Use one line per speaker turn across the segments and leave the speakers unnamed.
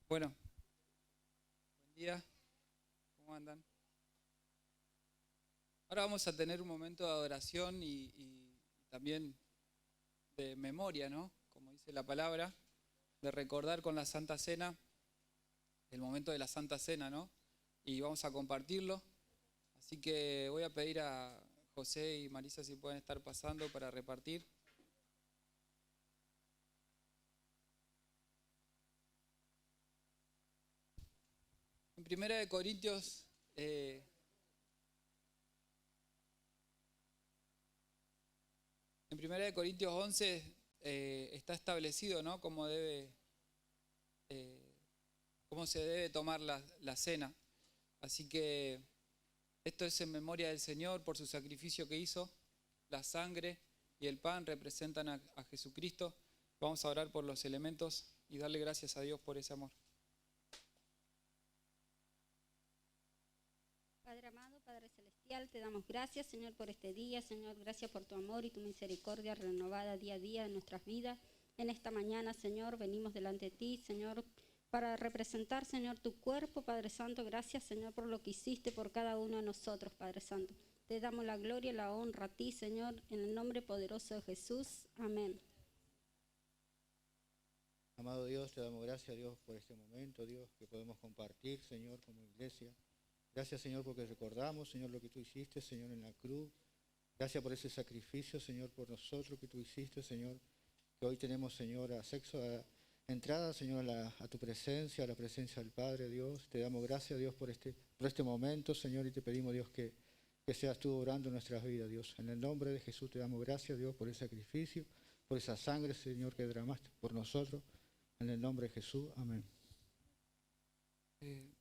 Bueno, buen día, ¿cómo andan? Ahora vamos a tener un momento de adoración y también de memoria, ¿no? Como dice la palabra, de recordar con la Santa Cena, el momento de la Santa Cena, ¿no? Y vamos a compartirlo. Así que voy a pedir a José y Marisa si pueden estar pasando para repartir. En Primera de Corintios, en Primera de Corintios 11 está establecido, ¿no? Eh, cómo se debe tomar la cena. Así que esto es en memoria del Señor por su sacrificio que hizo. La sangre y el pan representan a Jesucristo. Vamos a orar por los elementos y darle gracias a Dios por ese amor.
Padre amado, Padre celestial, te damos gracias, Señor, por este día. Señor, gracias por tu amor y tu misericordia renovada día a día en nuestras vidas. En esta mañana, Señor, venimos delante de ti, Señor, para representar, Señor, tu cuerpo, Padre Santo. Gracias, Señor, por lo que hiciste por cada uno de nosotros, Padre Santo. Te damos la gloria y la honra a ti, Señor, en el nombre poderoso de Jesús. Amén.
Amado Dios, te damos gracias, Dios, por este momento, Dios, que podemos compartir, Señor, como iglesia. Gracias, Señor, porque recordamos, Señor, lo que tú hiciste, Señor, en la cruz. Gracias por ese sacrificio, Señor, por nosotros que tú hiciste, Señor, que hoy tenemos, Señor, entrada, Señor, a tu presencia, a la presencia del Padre, Dios. Te damos gracias, Dios, por este momento, Señor, y te pedimos, Dios, que seas tú obrando en nuestras vidas, Dios. En el nombre de Jesús te damos gracias, Dios, por el sacrificio, por esa sangre, Señor, que derramaste por nosotros. En el nombre de Jesús, amén.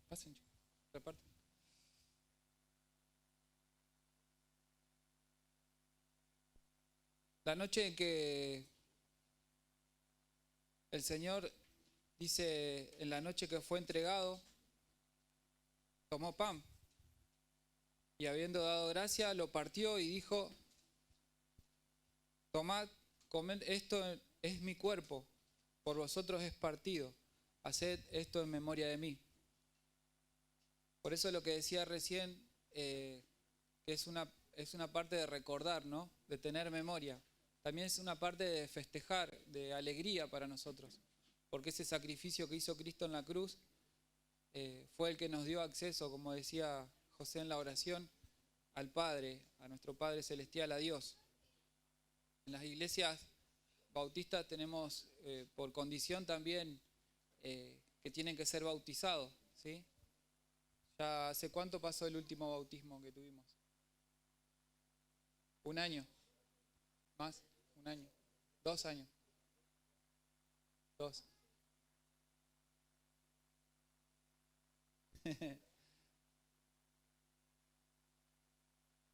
Pasen, chicos, reparten. La noche en que el Señor dice, en la noche que fue entregado, tomó pan y habiendo dado gracia, lo partió y dijo, tomad, comed, esto es mi cuerpo, por vosotros es partido, haced esto en memoria de mí. Por eso lo que decía recién, que es una parte de recordar, ¿no? De tener memoria. También es una parte de festejar, de alegría para nosotros, porque ese sacrificio que hizo Cristo en la cruz fue el que nos dio acceso, como decía José en la oración, al Padre, a nuestro Padre Celestial, a Dios. En las iglesias bautistas tenemos por condición también que tienen que ser bautizados, ¿sí? ¿Ya hace cuánto pasó el último bautismo que tuvimos? ¿Un año? ¿Más? ¿Un año? ¿2 años? 2.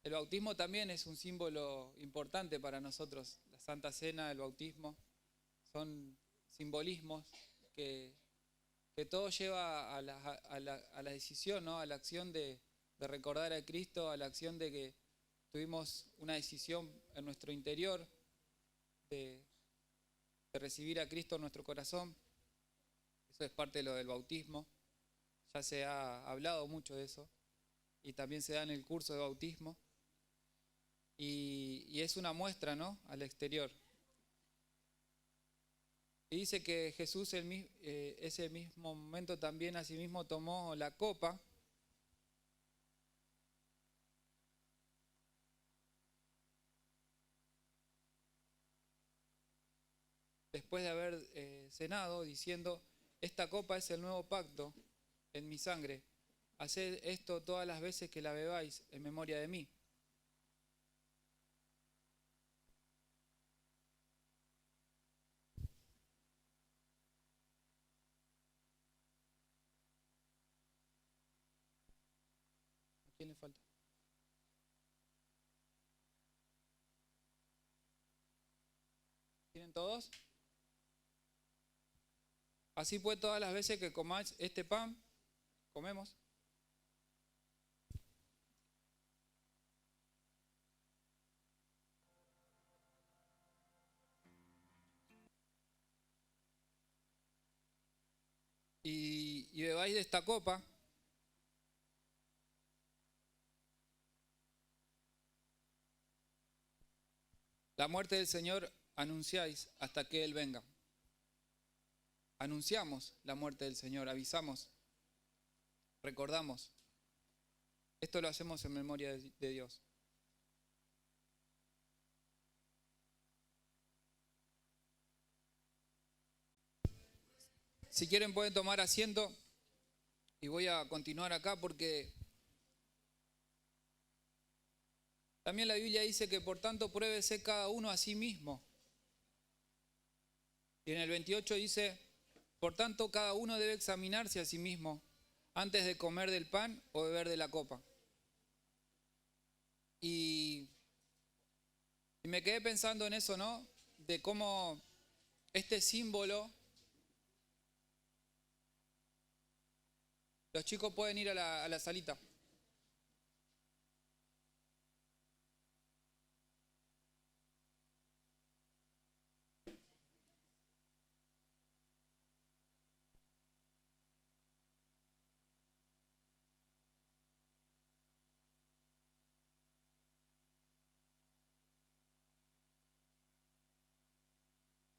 El bautismo también es un símbolo importante para nosotros. La Santa Cena, el bautismo, son simbolismos que todo lleva a la decisión, ¿no? A la acción de recordar a Cristo, a la acción de que tuvimos una decisión en nuestro interior de recibir a Cristo en nuestro corazón. Eso es parte de lo del bautismo. Ya se ha hablado mucho de eso y también se da en el curso de bautismo. Y es una muestra, ¿no? Al exterior. Y dice que Jesús ese mismo momento también asimismo tomó la copa después de haber cenado, diciendo, esta copa es el nuevo pacto en mi sangre. Haced esto todas las veces que la bebáis en memoria de mí. ¿A quién le falta? ¿Tienen todos? Así pues, todas las veces que comáis este pan, comemos. Y y bebáis de esta copa, la muerte del Señor anunciáis hasta que Él venga. Anunciamos la muerte del Señor, avisamos, recordamos. Esto lo hacemos en memoria de Dios. Si quieren pueden tomar asiento y voy a continuar acá porque también la Biblia dice que por tanto pruébese cada uno a sí mismo. Y en el 28 dice, por tanto cada uno debe examinarse a sí mismo antes de comer del pan o beber de la copa. Y me quedé pensando en eso, ¿no? De cómo este símbolo, los chicos pueden ir a la salita.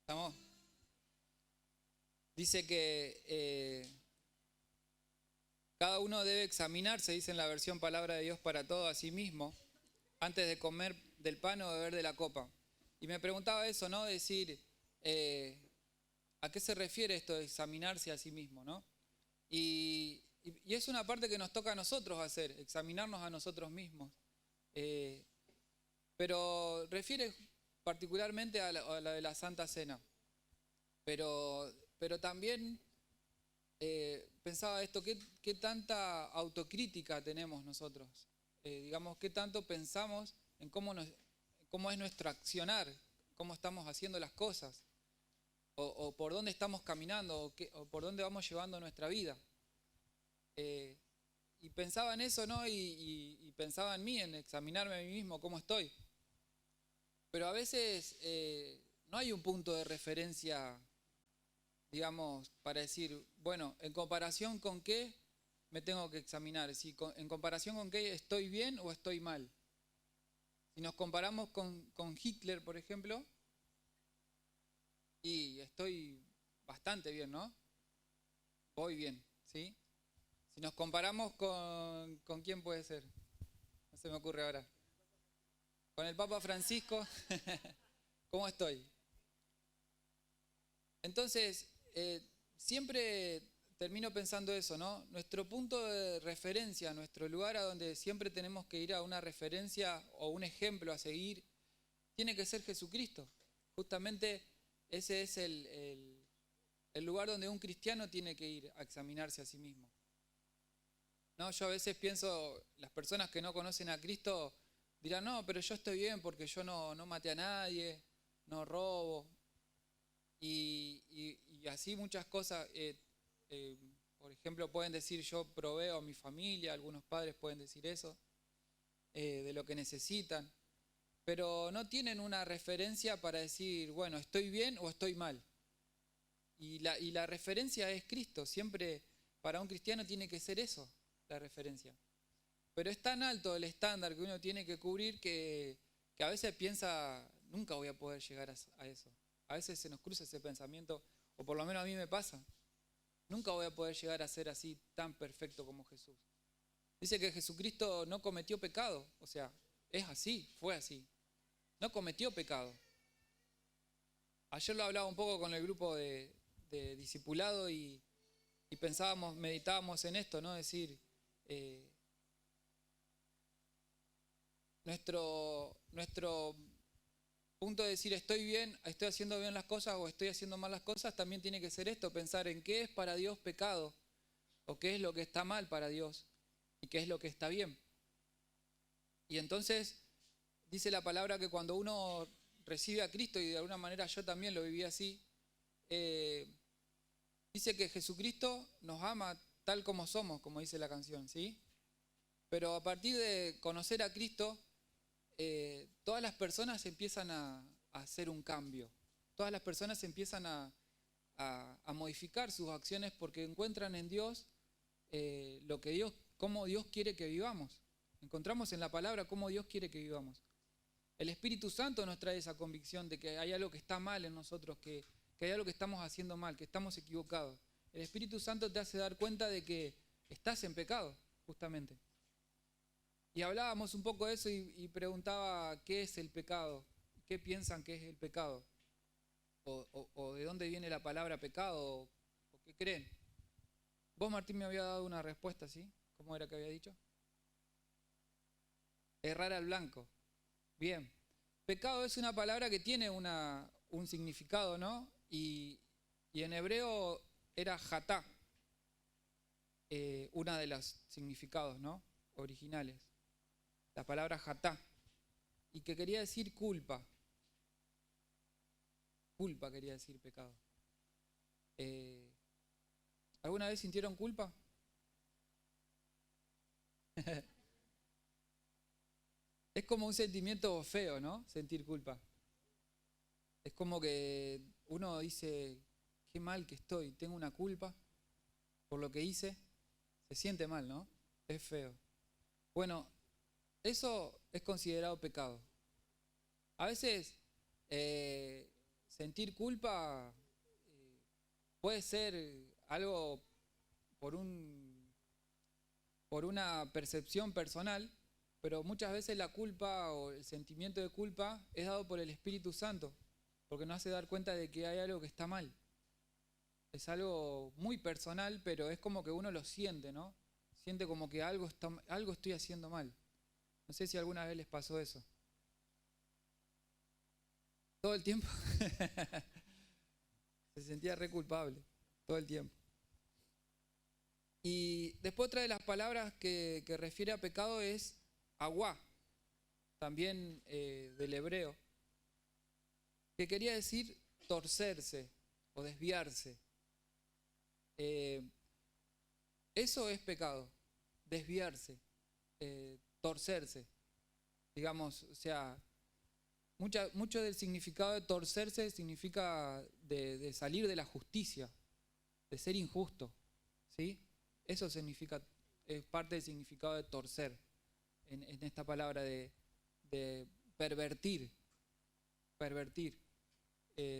¿Estamos? Dice que cada uno debe examinarse, dice en la versión Palabra de Dios para todo, a sí mismo, antes de comer del pan o beber de la copa. Y me preguntaba eso, ¿no? Decir, ¿a qué se refiere esto de examinarse a sí mismo, ¿no? Y es una parte que nos toca a nosotros hacer, examinarnos a nosotros mismos. Pero refiere particularmente a la de la Santa Cena. Pero también pensaba esto, ¿qué tanta autocrítica tenemos nosotros? Digamos, ¿qué tanto pensamos en cómo es nuestro accionar, cómo estamos haciendo las cosas? O por dónde estamos caminando, o por dónde vamos llevando nuestra vida. Y pensaba en eso, ¿no? Y pensaba en mí, en examinarme a mí mismo, cómo estoy. Pero a veces no hay un punto de referencia, digamos, para decir, bueno, ¿en comparación con qué me tengo que examinar? ¿En comparación con qué estoy bien o estoy mal? Si nos comparamos con Hitler, por ejemplo, y estoy bastante bien, ¿no? Voy bien, ¿sí? Si nos comparamos ¿con quién puede ser? No se me ocurre ahora. Con el Papa Francisco, ¿cómo estoy? Entonces, siempre termino pensando eso, ¿no? Nuestro punto de referencia, nuestro lugar a donde siempre tenemos que ir a una referencia o un ejemplo a seguir, tiene que ser Jesucristo. Justamente ese es el lugar donde un cristiano tiene que ir a examinarse a sí mismo. No, yo a veces pienso, las personas que no conocen a Cristo dirán, no, pero yo estoy bien porque yo no maté a nadie, no robo. Y así muchas cosas, por ejemplo, pueden decir yo proveo a mi familia, algunos padres pueden decir eso, de lo que necesitan, pero no tienen una referencia para decir, bueno, ¿estoy bien o estoy mal? Y la referencia es Cristo, siempre para un cristiano tiene que ser eso, la referencia. Pero es tan alto el estándar que uno tiene que cubrir que a veces piensa, nunca voy a poder llegar a eso. A veces se nos cruza ese pensamiento, o por lo menos a mí me pasa. Nunca voy a poder llegar a ser así tan perfecto como Jesús. Dice que Jesucristo no cometió pecado, o sea, es así, fue así. No cometió pecado. Ayer lo hablaba un poco con el grupo de discipulado y pensábamos, meditábamos en esto, ¿no? Es decir, nuestro punto de decir estoy bien, estoy haciendo bien las cosas o estoy haciendo mal las cosas, también tiene que ser esto, pensar en qué es para Dios pecado o qué es lo que está mal para Dios y qué es lo que está bien. Y entonces dice la palabra que cuando uno recibe a Cristo, y de alguna manera yo también lo viví así, dice que Jesucristo nos ama tal como somos, como dice la canción, ¿sí? Pero a partir de conocer a Cristo, todas las personas empiezan a hacer un cambio. Todas las personas empiezan a a modificar sus acciones porque encuentran en Dios lo que Dios, cómo Dios quiere que vivamos. Encontramos en la palabra cómo Dios quiere que vivamos. El Espíritu Santo nos trae esa convicción de que hay algo que está mal en nosotros, que hay algo que estamos haciendo mal, que estamos equivocados. El Espíritu Santo te hace dar cuenta de que estás en pecado, justamente. Y hablábamos un poco de eso y preguntaba qué es el pecado, qué piensan que es el pecado, o de dónde viene la palabra pecado, o qué creen. Vos, Martín, me había dado una respuesta, ¿sí? ¿Cómo era que había dicho? Errar al blanco. Bien. Pecado es una palabra que tiene un significado, ¿no? Y en hebreo era jatá, una de los significados, ¿no? Originales. La palabra jatá. Y que quería decir culpa. Culpa quería decir pecado. ¿Alguna vez sintieron culpa? Es como un sentimiento feo, ¿no? Sentir culpa. Es como que uno dice, qué mal que estoy, tengo una culpa por lo que hice. Se siente mal, ¿no? Es feo. Bueno, eso es considerado pecado. A veces sentir culpa puede ser algo por una percepción personal, pero muchas veces la culpa o el sentimiento de culpa es dado por el Espíritu Santo, porque nos hace dar cuenta de que hay algo que está mal. Es algo muy personal, pero es como que uno lo siente, ¿no? Siente como que algo estoy haciendo mal. No sé si alguna vez les pasó eso. Todo el tiempo se sentía re culpable, todo el tiempo. Y después otra de las palabras que refiere a pecado es agua, también del hebreo, que quería decir torcerse o desviarse. Eso es pecado, desviarse, torcerse, digamos, o sea, mucho del significado de torcerse significa de salir de la justicia, de ser injusto, ¿sí? Eso significa, es parte del significado de torcer, en esta palabra de pervertir. Pervertir.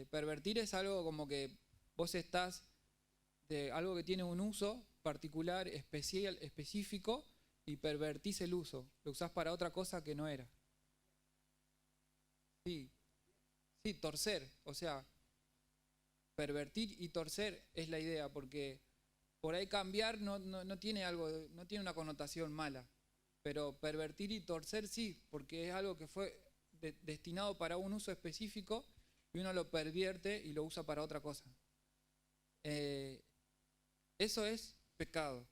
Pervertir es algo como que vos estás de algo que tiene un uso particular, especial, específico, y pervertís el uso, lo usás para otra cosa que no era. Sí, torcer, o sea, pervertir y torcer es la idea, porque por ahí cambiar no tiene no tiene una connotación mala, pero pervertir y torcer sí, porque es algo que fue destinado para un uso específico y uno lo pervierte y lo usa para otra cosa. Eso es pecado,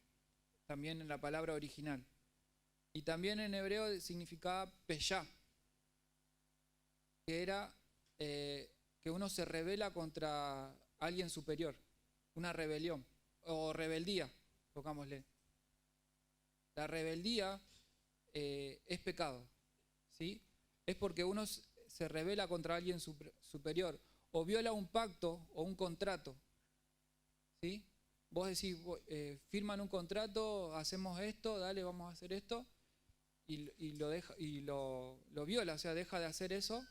también en la palabra original. Y también en hebreo significaba peyá, que era que uno se rebela contra alguien superior, una rebelión o rebeldía, pongámosle. La rebeldía es pecado, ¿sí? Es porque uno se rebela contra alguien superior o viola un pacto o un contrato, ¿sí? Vos decís, firman un contrato, hacemos esto, dale, vamos a hacer esto, y lo viola, o sea, deja de hacer eso,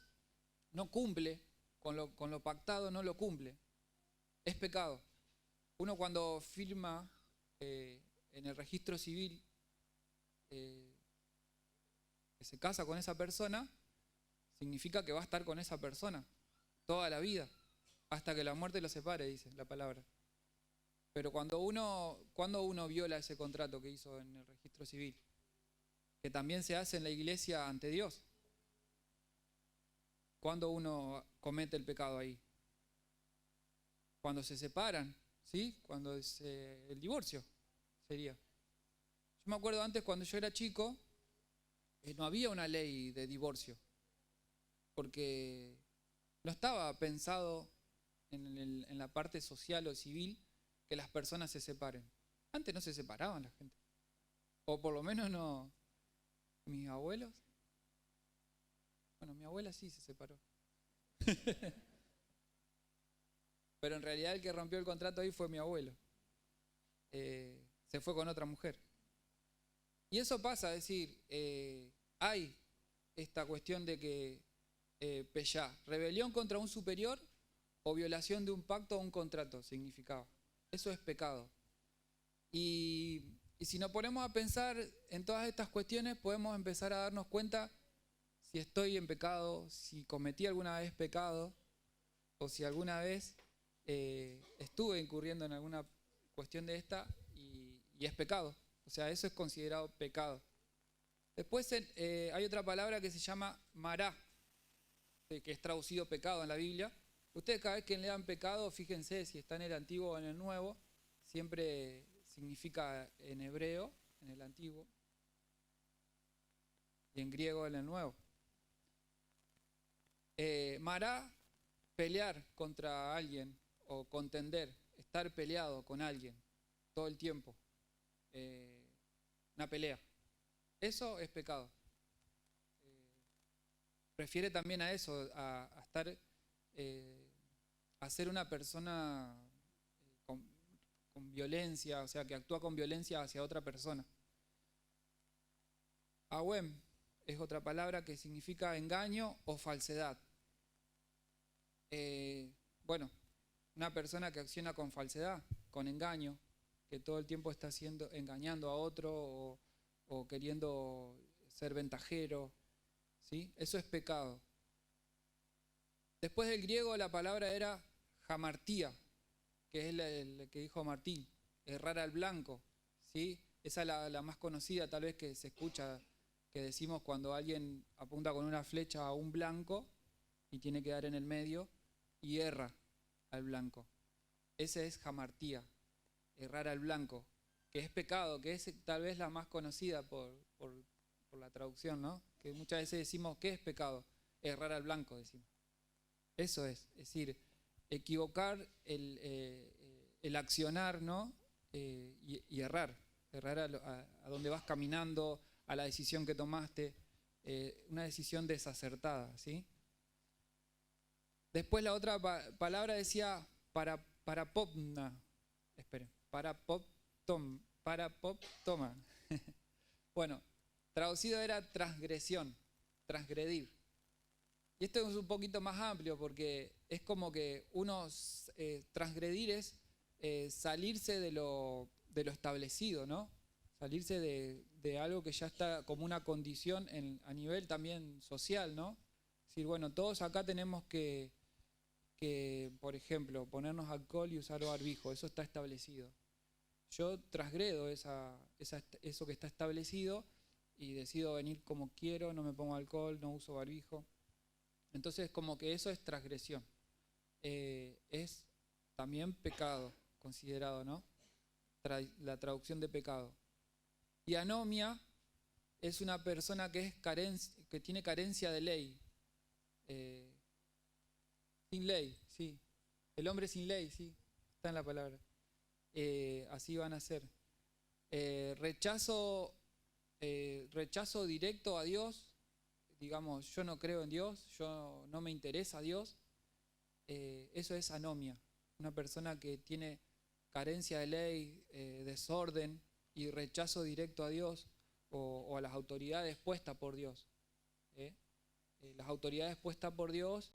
no cumple con lo pactado, no lo cumple. Es pecado. Uno cuando firma en el registro civil que se casa con esa persona, significa que va a estar con esa persona toda la vida, hasta que la muerte lo separe, dice la palabra. Pero cuando uno viola ese contrato que hizo en el registro civil, que también se hace en la iglesia ante Dios, cuando uno comete el pecado ahí, cuando se separan, ¿sí? Cuando es el divorcio, sería. Yo me acuerdo antes cuando yo era chico, no había una ley de divorcio, porque no estaba pensado en la parte social o civil que las personas se separen. Antes no se separaban la gente, o por lo menos no. Mis abuelos, bueno, mi abuela sí se separó. pero en realidad el que rompió el contrato ahí fue mi abuelo. Se fue con otra mujer. Y eso pasa, es decir, hay esta cuestión de que peyá, rebelión contra un superior o violación de un pacto o un contrato, significaba. Eso es pecado. Y si nos ponemos a pensar en todas estas cuestiones, podemos empezar a darnos cuenta si estoy en pecado, si cometí alguna vez pecado, o si alguna vez estuve incurriendo en alguna cuestión de esta y es pecado. O sea, eso es considerado pecado. Después hay otra palabra que se llama mará, que es traducido pecado en la Biblia. Ustedes cada vez que lean pecado, fíjense si está en el Antiguo o en el Nuevo, siempre significa en hebreo, en el Antiguo, y en griego en el Nuevo. Mará, pelear contra alguien o contender, estar peleado con alguien todo el tiempo, una pelea. Eso es pecado. Refiere también a eso, a estar, a ser una persona con violencia, o sea, que actúa con violencia hacia otra persona. Awem es otra palabra que significa engaño o falsedad. Bueno, una persona que acciona con falsedad, con engaño, que todo el tiempo está engañando a otro o queriendo ser ventajero, ¿sí? Eso es pecado. Después del griego la palabra era hamartía, que es el que dijo Martín, errar al blanco, ¿sí? Esa es la más conocida tal vez que se escucha, que decimos cuando alguien apunta con una flecha a un blanco y tiene que dar en el medio y erra al blanco. Ese es hamartía, errar al blanco, que es pecado, que es tal vez la más conocida por la traducción, ¿no? Que muchas veces decimos, ¿qué es pecado? Errar al blanco, decimos. Eso es decir, equivocar el accionar, ¿no? Y errar a donde vas caminando, a la decisión que tomaste, una decisión desacertada, ¿sí? Después la otra palabra decía parapopna. Esperen, parapoptoma. Bueno, traducido era transgresión, transgredir. Y esto es un poquito más amplio porque es como que transgredir es salirse de lo establecido, ¿no? Salirse de algo que ya está como una condición a nivel también social, ¿no? Es decir, bueno, todos acá tenemos que, por ejemplo, ponernos alcohol y usar barbijo, eso está establecido. Yo transgredo eso que está establecido y decido venir como quiero, no me pongo alcohol, no uso barbijo. Entonces como que eso es transgresión. Es también pecado considerado, ¿no? La traducción de pecado. Y anomia es una persona que tiene carencia de ley. Sin ley, sí. El hombre sin ley, sí. Está en la palabra. Así van a ser. Rechazo directo a Dios. Digamos, yo no creo en Dios, no me interesa Dios. Eso es anomia. Una persona que tiene carencia de ley, desorden y rechazo directo a Dios o a las autoridades puestas por Dios. Las autoridades puestas por Dios,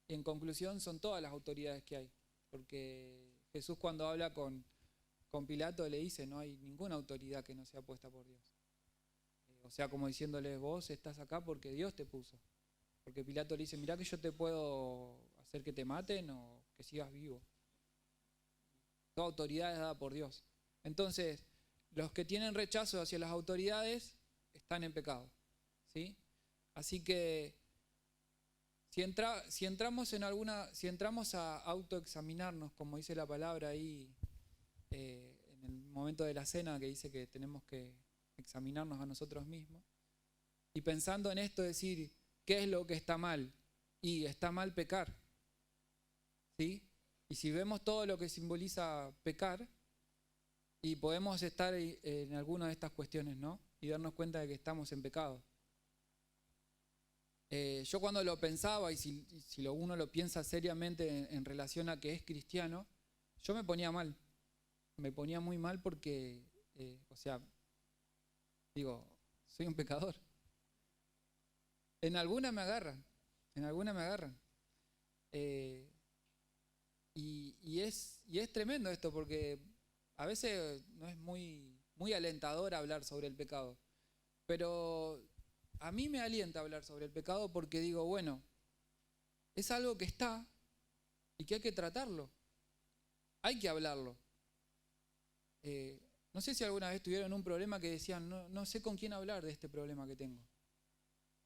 en conclusión, son todas las autoridades que hay. Porque Jesús cuando habla con Pilato le dice, no hay ninguna autoridad que no sea puesta por Dios. O sea, como diciéndole, vos estás acá porque Dios te puso. Porque Pilato le dice, mirá que yo te puedo hacer que te maten o que sigas vivo. Toda autoridad es dada por Dios. Entonces, los que tienen rechazo hacia las autoridades están en pecado, ¿sí? Así que si entramos a autoexaminarnos, como dice la palabra ahí en el momento de la cena, que dice que tenemos que examinarnos a nosotros mismos, y pensando en esto decir, ¿qué es lo que está mal? Y está mal pecar, ¿sí? Y si vemos todo lo que simboliza pecar, y podemos estar en alguna de estas cuestiones, ¿no? Y darnos cuenta de que estamos en pecado. Yo cuando lo pensaba, y si uno lo piensa seriamente en relación a que es cristiano, yo me ponía mal. Me ponía muy mal porque, digo, soy un pecador. En alguna me agarran. Y es tremendo esto porque a veces no es muy alentador hablar sobre el pecado. Pero a mí me alienta hablar sobre el pecado porque digo, bueno, es algo que está y que hay que tratarlo. Hay que hablarlo. No sé si alguna vez tuvieron un problema que decían, no sé con quién hablar de este problema que tengo.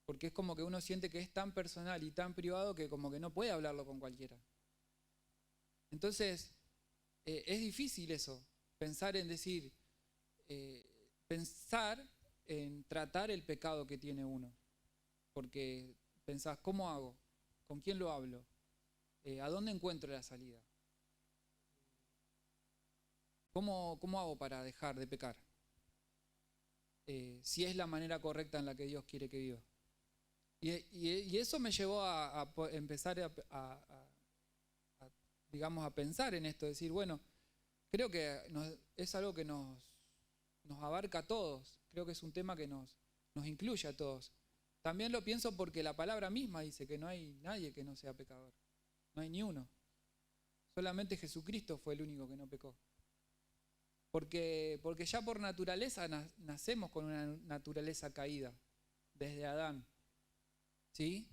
Porque es como que uno siente que es tan personal y tan privado que como que no puede hablarlo con cualquiera. Entonces, es difícil eso, pensar en decir, pensar en tratar el pecado que tiene uno. Porque pensás, ¿cómo hago? ¿Con quién lo hablo? ¿A dónde encuentro la salida? ¿Cómo hago para dejar de pecar? Si es la manera correcta en la que Dios quiere que viva. Y eso me llevó a empezar digamos, a pensar en esto, decir, bueno, creo que es algo que nos abarca a todos, creo que es un tema que nos incluye a todos. También lo pienso porque la palabra misma dice que no hay nadie que no sea pecador, no hay ni uno. Solamente Jesucristo fue el único que no pecó. Porque ya por naturaleza nacemos con una naturaleza caída, desde Adán. ¿Sí?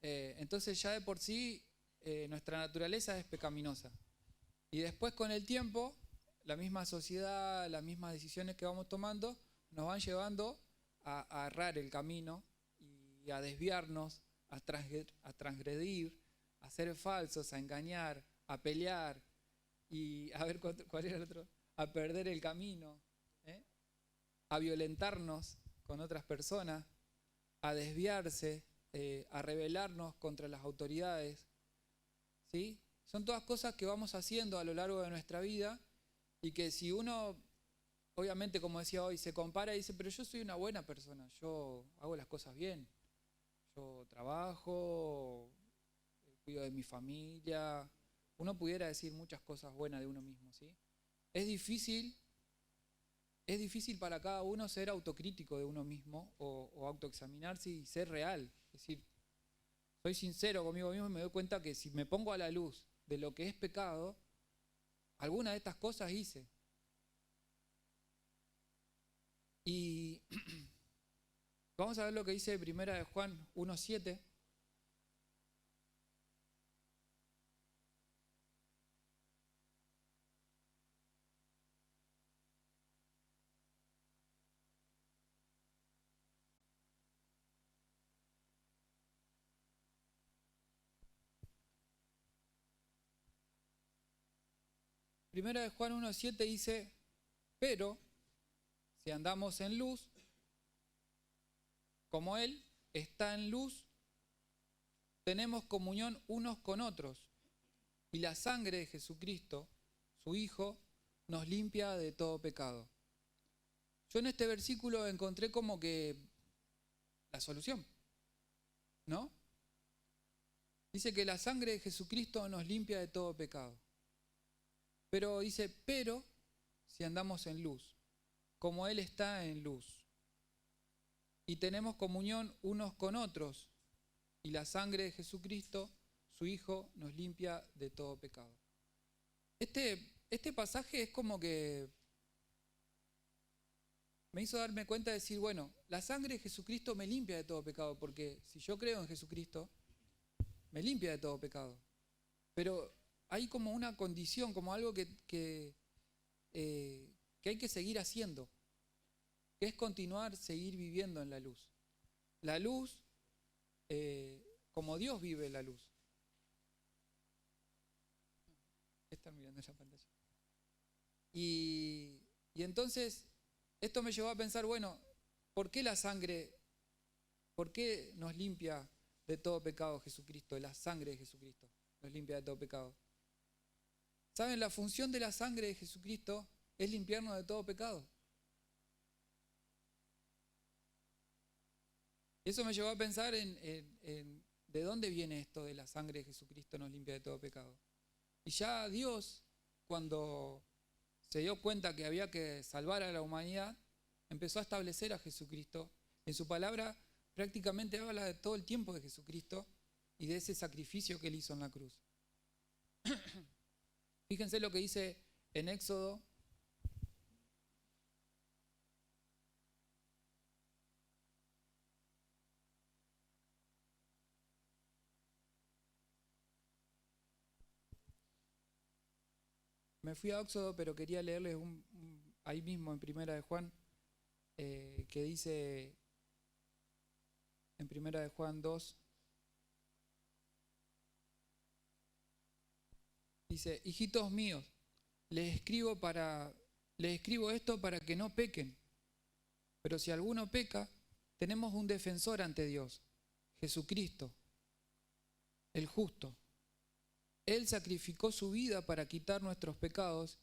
Entonces ya de por sí nuestra naturaleza es pecaminosa. Y después con el tiempo, la misma sociedad, las mismas decisiones que vamos tomando, nos van llevando a errar el camino y a desviarnos, a transgredir, a ser falsos, a engañar, a pelear y a ver cuál era el otro, a perder el camino, a violentarnos con otras personas, a desviarse, a rebelarnos contra las autoridades. ¿Sí? Son todas cosas que vamos haciendo a lo largo de nuestra vida y que si uno, obviamente como decía hoy, se compara y dice, pero yo soy una buena persona, yo hago las cosas bien, yo trabajo, cuido de mi familia, uno pudiera decir muchas cosas buenas de uno mismo, ¿sí? Es difícil para cada uno ser autocrítico de uno mismo o autoexaminarse y ser real, es decir, soy sincero conmigo mismo y me doy cuenta que si me pongo a la luz de lo que es pecado, alguna de estas cosas hice. Y vamos a ver lo que dice Primera de Juan 1:7. Primera de Juan 1:7 dice, pero si andamos en luz, como Él está en luz, tenemos comunión unos con otros. Y la sangre de Jesucristo, su Hijo, nos limpia de todo pecado. Yo en este versículo encontré como que la solución, ¿no? Dice que la sangre de Jesucristo nos limpia de todo pecado. Pero dice, pero si andamos en luz, como Él está en luz, y tenemos comunión unos con otros, y la sangre de Jesucristo, su Hijo, nos limpia de todo pecado. Este pasaje es como que me hizo darme cuenta de decir, bueno, la sangre de Jesucristo me limpia de todo pecado, porque si yo creo en Jesucristo, me limpia de todo pecado. Pero hay como una condición, como algo que hay que seguir haciendo, que es continuar, seguir viviendo en la luz. La luz, como Dios vive la luz. Están mirando esa pantalla. Y entonces, esto me llevó a pensar, bueno, ¿por qué la sangre, por qué nos limpia de todo pecado Jesucristo? La sangre de Jesucristo nos limpia de todo pecado. ¿Saben? La función de la sangre de Jesucristo es limpiarnos de todo pecado. Eso me llevó a pensar en de dónde viene esto de la sangre de Jesucristo nos limpia de todo pecado. Y ya Dios, cuando se dio cuenta que había que salvar a la humanidad, empezó a establecer a Jesucristo. En su palabra prácticamente habla de todo el tiempo de Jesucristo y de ese sacrificio que él hizo en la cruz. Fíjense lo que dice en Éxodo. Me fui a Éxodo, pero quería leerles ahí mismo en Primera de Juan, que dice en Primera de Juan 2, dice: hijitos míos, les escribo esto para que no pequen. Pero si alguno peca, tenemos un defensor ante Dios, Jesucristo, el justo. Él sacrificó su vida para quitar nuestros pecados,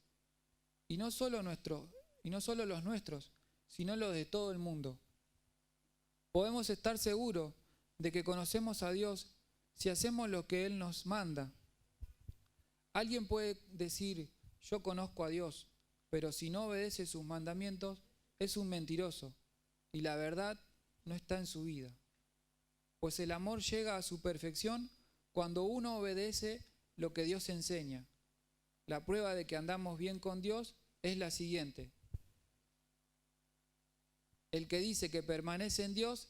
y no solo los nuestros, sino los de todo el mundo. Podemos estar seguros de que conocemos a Dios si hacemos lo que Él nos manda. Alguien puede decir: yo conozco a Dios, pero si no obedece sus mandamientos, es un mentiroso, y la verdad no está en su vida. Pues el amor llega a su perfección cuando uno obedece lo que Dios enseña. La prueba de que andamos bien con Dios es la siguiente: el que dice que permanece en Dios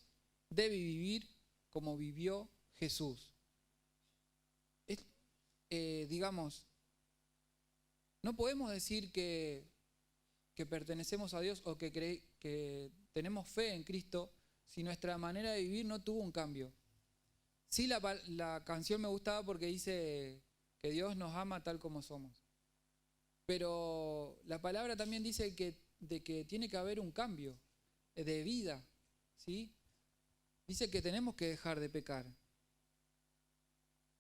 debe vivir como vivió Jesús. Digamos, no podemos decir que pertenecemos a Dios o que tenemos fe en Cristo si nuestra manera de vivir no tuvo un cambio. Sí, la canción me gustaba porque dice que Dios nos ama tal como somos. Pero la palabra también dice de que tiene que haber un cambio de vida, ¿sí? Dice que tenemos que dejar de pecar.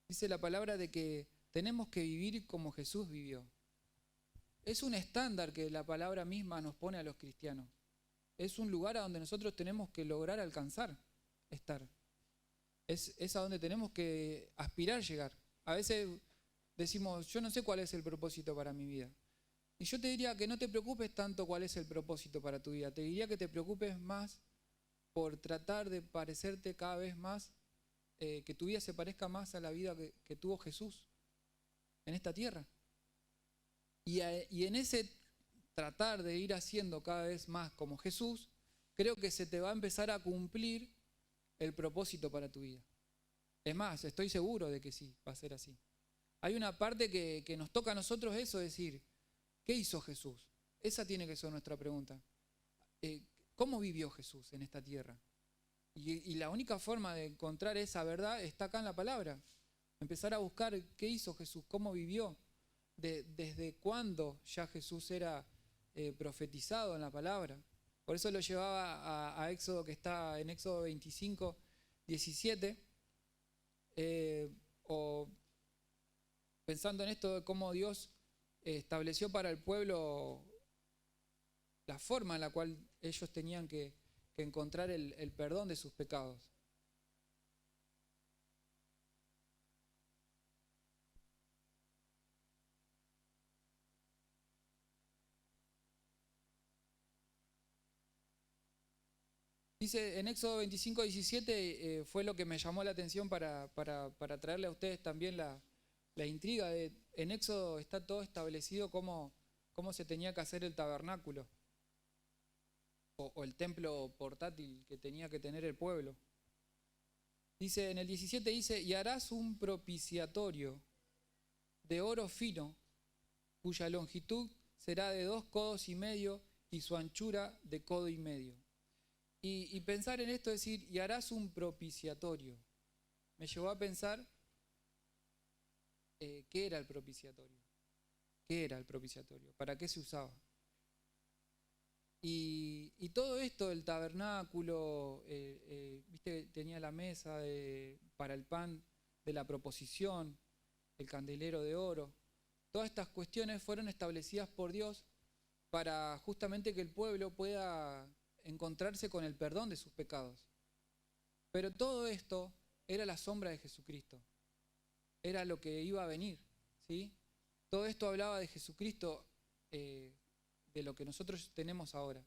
Dice la palabra de que tenemos que vivir como Jesús vivió. Es un estándar que la palabra misma nos pone a los cristianos. Es un lugar a donde nosotros tenemos que lograr alcanzar, estar. Es a donde tenemos que aspirar llegar. A veces decimos: yo no sé cuál es el propósito para mi vida. Y yo te diría que no te preocupes tanto cuál es el propósito para tu vida. Te diría que te preocupes más por tratar de parecerte cada vez más, que tu vida se parezca más a la vida que tuvo Jesús en esta tierra. Y en ese tratar de ir haciendo cada vez más como Jesús, creo que se te va a empezar a cumplir el propósito para tu vida. Es más, estoy seguro de que sí, va a ser así. Hay una parte que nos toca a nosotros eso, decir: ¿qué hizo Jesús? Esa tiene que ser nuestra pregunta. ¿Cómo vivió Jesús en esta tierra? Y la única forma de encontrar esa verdad está acá en la palabra. Empezar a buscar qué hizo Jesús, cómo vivió, desde cuándo ya Jesús era profetizado en la palabra. Por eso lo llevaba a Éxodo, que está en Éxodo 25, 17, o pensando en esto de cómo Dios estableció para el pueblo la forma en la cual ellos tenían que encontrar el perdón de sus pecados. Dice en Éxodo 25, 17, fue lo que me llamó la atención para traerle a ustedes también la intriga. En Éxodo está todo establecido cómo se tenía que hacer el tabernáculo o el templo portátil que tenía que tener el pueblo. Dice en el 17, dice: y harás un propiciatorio de oro fino, cuya longitud será de 2,5 codos y su anchura de 1,5 codos. Y pensar en esto, decir: y harás un propiciatorio, me llevó a pensar ¿qué era el propiciatorio? ¿Qué era el propiciatorio? ¿Para qué se usaba? Y todo esto, el tabernáculo, viste, tenía la mesa para el pan de la proposición, el candelero de oro. Todas estas cuestiones fueron establecidas por Dios para justamente que el pueblo pueda encontrarse con el perdón de sus pecados. Pero todo esto era la sombra de Jesucristo. Era lo que iba a venir, ¿sí? Todo esto hablaba de Jesucristo, de lo que nosotros tenemos ahora.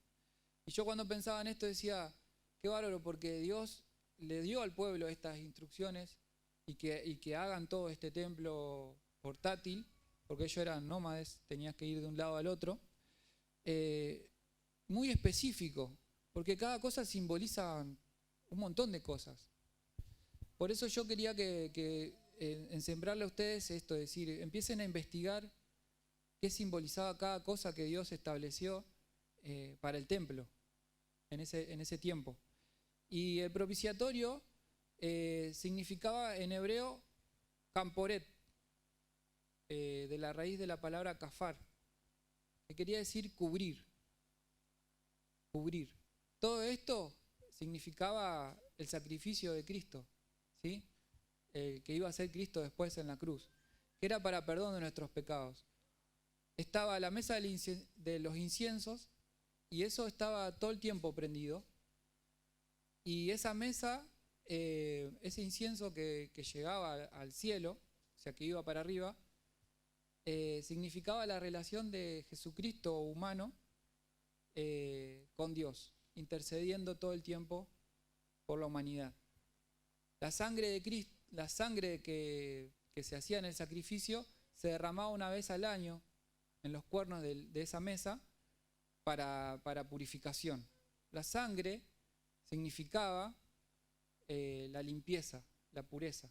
Y yo cuando pensaba en esto decía, qué bárbaro, porque Dios le dio al pueblo estas instrucciones y que hagan todo este templo portátil, porque ellos eran nómades, tenías que ir de un lado al otro, muy específico, porque cada cosa simboliza un montón de cosas. Por eso yo quería en sembrarle a ustedes esto, es decir, empiecen a investigar qué simbolizaba cada cosa que Dios estableció para el templo en ese tiempo. Y el propiciatorio significaba en hebreo camporet, de la raíz de la palabra kafar, que quería decir cubrir. Cubrir. Todo esto significaba el sacrificio de Cristo, ¿sí? Que iba a ser Cristo después en la cruz, que era para perdón de nuestros pecados. Estaba la mesa de los inciensos y eso estaba todo el tiempo prendido. Y esa mesa, ese incienso que llegaba al cielo, o sea que iba para arriba, significaba la relación de Jesucristo humano con Dios, intercediendo todo el tiempo por la humanidad. La sangre de Cristo, la sangre que se hacía en el sacrificio se derramaba una vez al año en los cuernos de esa mesa para purificación. La sangre significaba la limpieza, la pureza,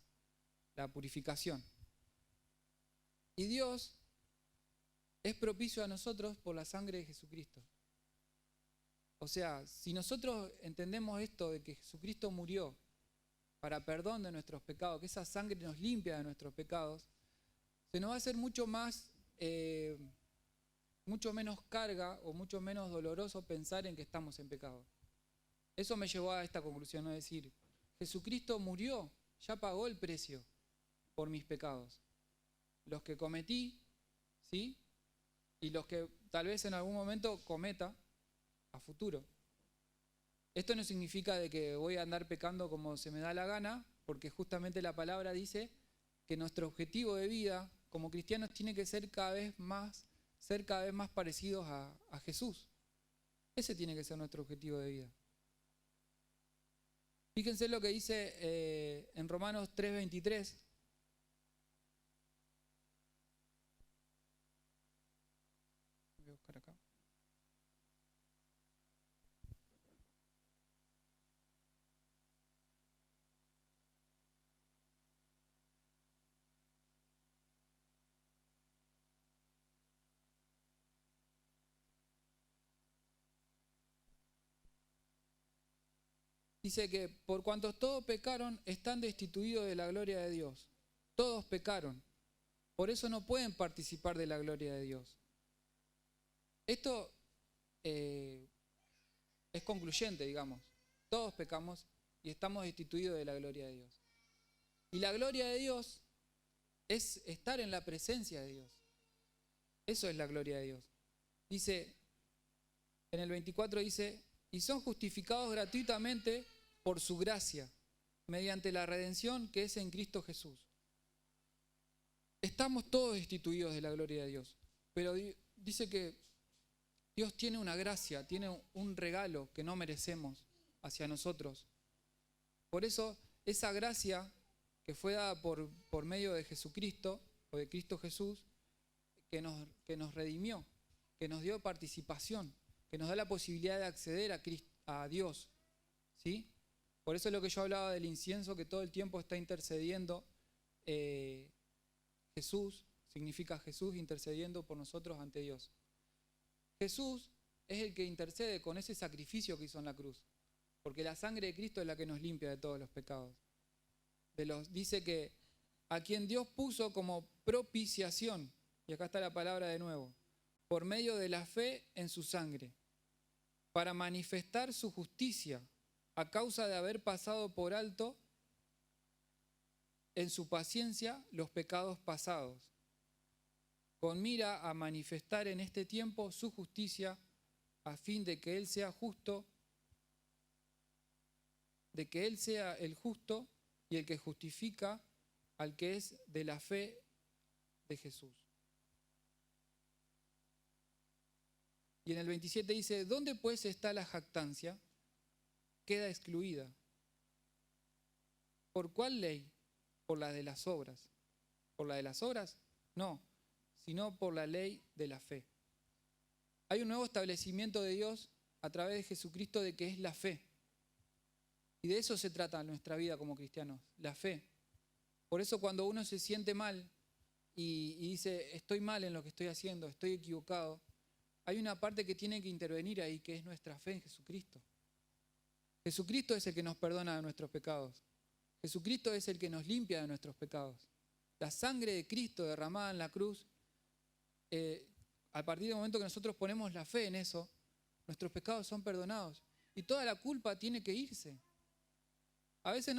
la purificación. Y Dios es propicio a nosotros por la sangre de Jesucristo. O sea, si nosotros entendemos esto de que Jesucristo murió para perdón de nuestros pecados, que esa sangre nos limpia de nuestros pecados, se nos va a hacer mucho menos carga o mucho menos doloroso pensar en que estamos en pecado. Eso me llevó a esta conclusión, ¿no? Es decir, Jesucristo murió, ya pagó el precio por mis pecados. Los que cometí, ¿sí? Y los que tal vez en algún momento cometa a futuro. Esto no significa de que voy a andar pecando como se me da la gana, porque justamente la palabra dice que nuestro objetivo de vida como cristianos tiene que ser cada vez más parecidos a Jesús. Ese tiene que ser nuestro objetivo de vida. Fíjense lo que dice en Romanos 3:23. Voy a buscar acá. Dice que por cuanto todos pecaron, están destituidos de la gloria de Dios. Todos pecaron. Por eso no pueden participar de la gloria de Dios. Esto es concluyente, digamos. Todos pecamos y estamos destituidos de la gloria de Dios. Y la gloria de Dios es estar en la presencia de Dios. Eso es la gloria de Dios. Dice, en el 24 dice, y son justificados gratuitamente por su gracia, mediante la redención que es en Cristo Jesús. Estamos todos destituidos de la gloria de Dios, pero dice que Dios tiene una gracia, tiene un regalo que no merecemos hacia nosotros. Por eso, esa gracia que fue dada por medio de Jesucristo, o de Cristo Jesús, que nos redimió, que nos dio participación, que nos da la posibilidad de acceder a Dios, ¿sí? Por eso es lo que yo hablaba del incienso, que todo el tiempo está intercediendo. Jesús significa Jesús intercediendo por nosotros ante Dios. Jesús es el que intercede con ese sacrificio que hizo en la cruz, porque la sangre de Cristo es la que nos limpia de todos los pecados. Dice que a quien Dios puso como propiciación, y acá está la palabra de nuevo, por medio de la fe en su sangre, para manifestar su justicia a causa de haber pasado por alto en su paciencia los pecados pasados, con mira a manifestar en este tiempo su justicia a fin de que Él sea justo de que Él sea el justo y el que justifica al que es de la fe de Jesús. Y en el 27 dice, ¿dónde pues está la jactancia? Queda excluida. ¿Por cuál ley? Por la de las obras. ¿Por la de las obras? No, sino por la ley de la fe. Hay un nuevo establecimiento de Dios a través de Jesucristo de que es la fe. Y de eso se trata nuestra vida como cristianos, la fe. Por eso cuando uno se siente mal y dice, estoy mal en lo que estoy haciendo, estoy equivocado, hay una parte que tiene que intervenir ahí, que es nuestra fe en Jesucristo. Jesucristo es el que nos perdona de nuestros pecados. Jesucristo es el que nos limpia de nuestros pecados. La sangre de Cristo derramada en la cruz, a partir del momento que nosotros ponemos la fe en eso, nuestros pecados son perdonados. Y toda la culpa tiene que irse. A veces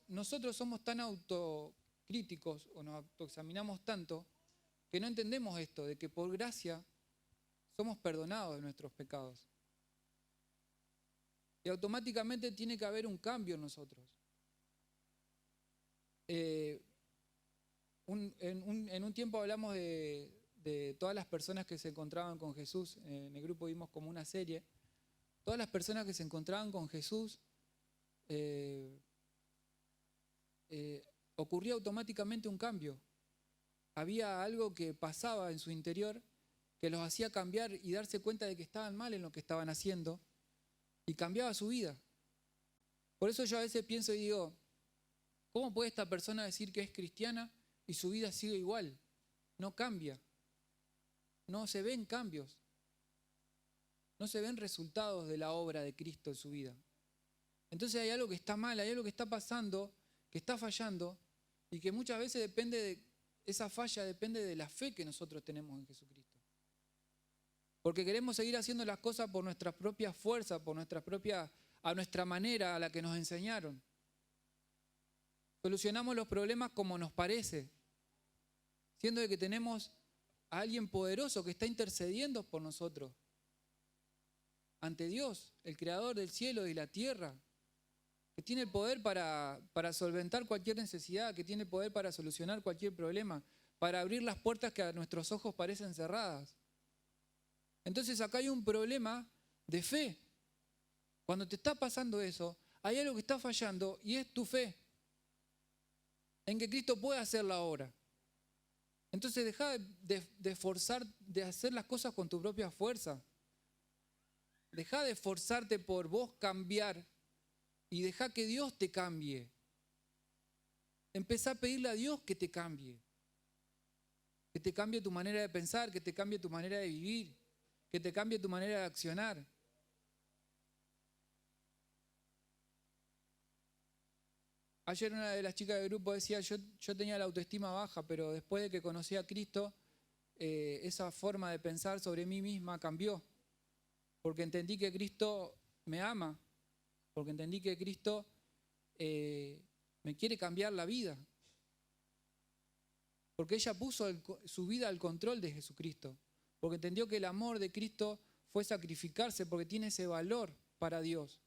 nosotros somos tan autocríticos o nos autoexaminamos tanto que no entendemos esto, de que por gracia somos perdonados de nuestros pecados. Y automáticamente tiene que haber un cambio en nosotros. En un tiempo hablamos de todas las personas que se encontraban con Jesús. En el grupo vimos como una serie. Todas las personas que se encontraban con Jesús, ocurría automáticamente un cambio. Había algo que pasaba en su interior que los hacía cambiar y darse cuenta de que estaban mal en lo que estaban haciendo y cambiaba su vida. Por eso yo a veces pienso y digo, ¿cómo puede esta persona decir que es cristiana y su vida sigue igual? No cambia. No se ven cambios. No se ven resultados de la obra de Cristo en su vida. Entonces hay algo que está mal, hay algo que está pasando, que está fallando y que muchas veces esa falla depende de la fe que nosotros tenemos en Jesucristo. Porque queremos seguir haciendo las cosas por nuestras propias fuerzas, a nuestra manera, a la que nos enseñaron. Solucionamos los problemas como nos parece, siendo de que tenemos a alguien poderoso que está intercediendo por nosotros ante Dios, el creador del cielo y la tierra, que tiene el poder para solventar cualquier necesidad, que tiene el poder para solucionar cualquier problema, para abrir las puertas que a nuestros ojos parecen cerradas. Entonces acá hay un problema de fe. Cuando te está pasando eso, hay algo que está fallando y es tu fe en que Cristo puede hacer la obra. Entonces deja de forzar, de hacer las cosas con tu propia fuerza. Deja de esforzarte por vos cambiar y deja que Dios te cambie. Empezá a pedirle a Dios que te cambie tu manera de pensar, que te cambie tu manera de vivir, que te cambie tu manera de accionar. Ayer una de las chicas del grupo decía, yo tenía la autoestima baja, pero después de que conocí a Cristo, esa forma de pensar sobre mí misma cambió. Porque entendí que Cristo me ama, porque entendí que Cristo me quiere cambiar la vida. Porque ella puso su vida al control de Jesucristo. Porque entendió que el amor de Cristo fue sacrificarse, porque tiene ese valor para Dios.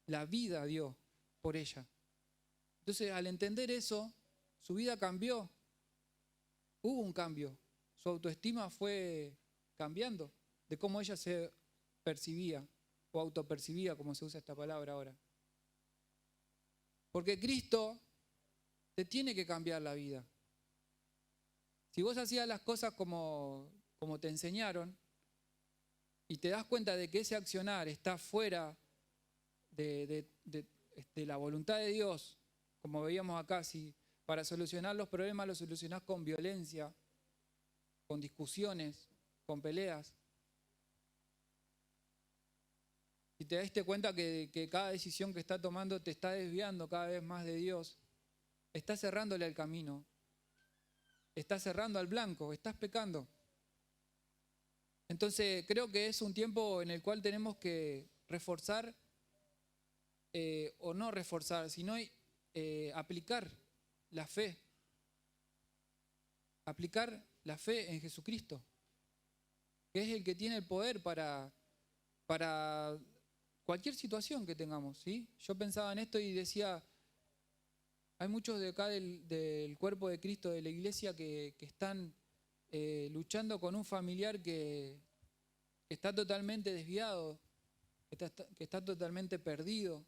La vida dio por ella. Entonces, al entender eso, su vida cambió. Hubo un cambio. Su autoestima fue cambiando de cómo ella se percibía o autopercibía, como se usa esta palabra ahora. Porque Cristo te tiene que cambiar la vida. Si vos hacías las cosas como te enseñaron y te das cuenta de que ese accionar está fuera de la voluntad de Dios, como veíamos acá, si para solucionar los problemas los solucionás con violencia, con discusiones, con peleas, y te diste cuenta que cada decisión que está tomando te está desviando cada vez más de Dios, estás cerrándole el camino, estás cerrando al blanco, estás pecando. Entonces creo que es un tiempo en el cual tenemos que reforzar, o no reforzar, sino aplicar la fe. Aplicar la fe en Jesucristo, que es el que tiene el poder para cualquier situación que tengamos, ¿sí? Yo pensaba en esto y decía, hay muchos de acá del cuerpo de Cristo, de la iglesia, que están luchando con un familiar que está totalmente desviado, que está totalmente perdido,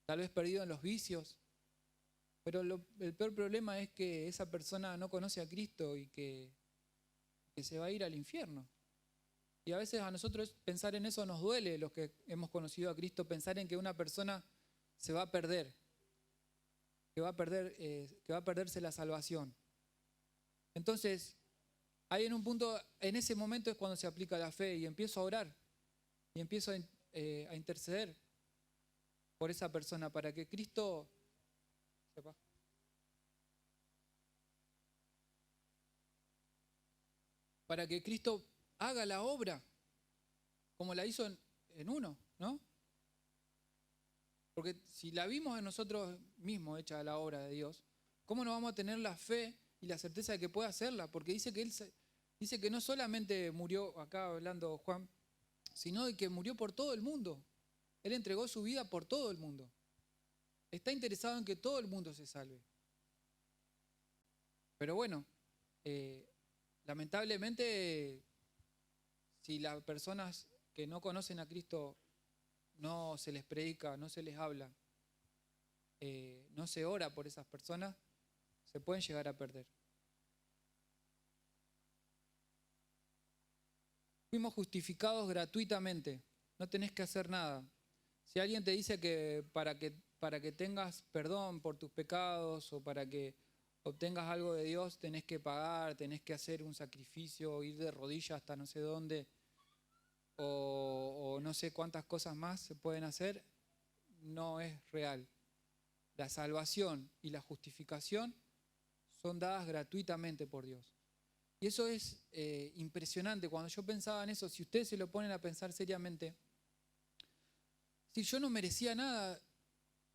tal vez perdido en los vicios. Pero el peor problema es que esa persona no conoce a Cristo y que se va a ir al infierno. Y a veces a nosotros pensar en eso nos duele, los que hemos conocido a Cristo, pensar en que una persona se va a perder, que va a perderse la salvación. Entonces, hay en un punto, en ese momento es cuando se aplica la fe y empiezo a orar y empiezo a interceder por esa persona para que Cristo sepa. Para que Cristo haga la obra como la hizo en uno, ¿no? Porque si la vimos en nosotros mismos hecha la obra de Dios, ¿cómo no vamos a tener la fe y la certeza de que puede hacerla? Porque dice que no solamente murió, acá hablando Juan, sino de que murió por todo el mundo. Él entregó su vida por todo el mundo. Está interesado en que todo el mundo se salve. Pero bueno, lamentablemente, si las personas que no conocen a Cristo no se les predica, no se les habla, no se ora por esas personas, se pueden llegar a perder. Fuimos justificados gratuitamente, no tenés que hacer nada. Si alguien te dice que para que tengas perdón por tus pecados o para que obtengas algo de Dios tenés que pagar, tenés que hacer un sacrificio, ir de rodillas hasta no sé dónde, o no sé cuántas cosas más se pueden hacer, no es real. La salvación y la justificación son dadas gratuitamente por Dios. Y eso es impresionante. Cuando yo pensaba en eso, si ustedes se lo ponen a pensar seriamente, si yo no merecía nada,